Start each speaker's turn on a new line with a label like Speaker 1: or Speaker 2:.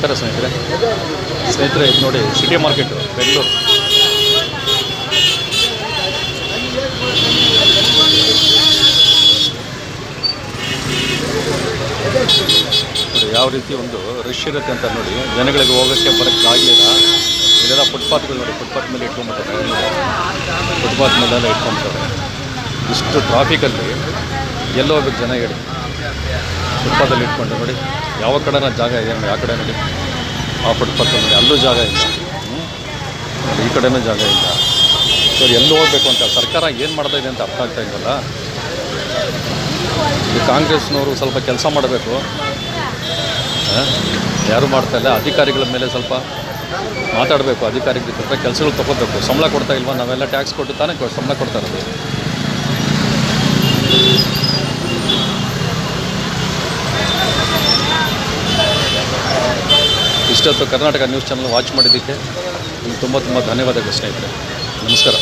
Speaker 1: ನಮಸ್ಕಾರ ಸ್ನೇಹಿತರೆ ಇದು ನೋಡಿ ಸಿಟಿ ಮಾರ್ಕೆಟು ಬೆಂಗಳೂರು. ನೋಡಿ ಯಾವ ರೀತಿ ಒಂದು ರಶ್ ಇರುತ್ತೆ ಅಂತ ನೋಡಿ. ಜನಗಳಿಗೆ ಹೋಗೋಕ್ಕೆ ಬರೋಕ್ಕೆ ಆಗಲಿಲ್ಲ. ಇಲ್ಲೆಲ್ಲ ಫುಟ್ಪಾತ್ಗಳು ನೋಡಿ, ಫುಟ್ಪಾತ್ ಮೇಲೆ ಇಟ್ಕೊಂಡ್ಬಿಟ್ಟಾರೆ. ಫುಟ್ಪಾತ್ ಮೇಲೆಲ್ಲ ಇಟ್ಕೊಂಡ್ಬಿಟ್ಟಾರೆ. ಇಷ್ಟು ಟ್ರಾಫಿಕಲ್ಲಿ ಎಲ್ಲೋ ಹೋಗ್ಬೇಕು ಜನ ಹೇಳಿ. ಫುಟ್ಪಾತಲ್ಲಿ ಇಟ್ಕೊಂಡು ನೋಡಿ ಯಾವ ಕಡೆನ ಜಾಗ ಇದೆ, ಯಾವ ಕಡೆ ನೋಡಿ ಆ ಫುಟ್ಪಾತ್ ನೋಡಿ ಅಲ್ಲೂ ಜಾಗ ಇಲ್ಲ, ಈ ಕಡೆನೂ ಜಾಗ ಇಲ್ಲ. ಸೊ ಎಲ್ಲೂ ಹೋಗ್ಬೇಕು ಅಂತ ಸರ್ಕಾರ ಏನು ಮಾಡ್ತಾ ಇದೆ ಅಂತ ಅರ್ಥ ಆಗ್ತಾ ಇದ್ದಲ್ಲ. ಈ ಕಾಂಗ್ರೆಸ್ನವರು ಸ್ವಲ್ಪ ಕೆಲಸ ಮಾಡಬೇಕು, ಯಾರು ಮಾಡ್ತಾ ಇಲ್ಲ. ಅಧಿಕಾರಿಗಳ ಮೇಲೆ ಸ್ವಲ್ಪ ಮಾತಾಡಬೇಕು. ಅಧಿಕಾರಿಗಳ ಜೊತೆ ಕೆಲಸಗಳು ತೊಗೋಬೇಕು. ಸಂಬಳ ಕೊಡ್ತಾ ಇಲ್ವಾ? ನಾವೆಲ್ಲ ಟ್ಯಾಕ್ಸ್ ಕೊಟ್ಟು ತಾನೇ ಸಂಬಳ ಕೊಡ್ತಾ ಇರೋದು. ಇಷ್ಟೊತ್ತು ಕರ್ನಾಟಕ ನ್ಯೂಸ್ ಚಾನಲ್ ವಾಚ್ ಮಾಡಿದ್ದಕ್ಕೆ ನಿಮ್ಗೆ ತುಂಬ ಧನ್ಯವಾದಗಳು ಸ್ನೇಹಿತರೆ. ನಮಸ್ಕಾರ.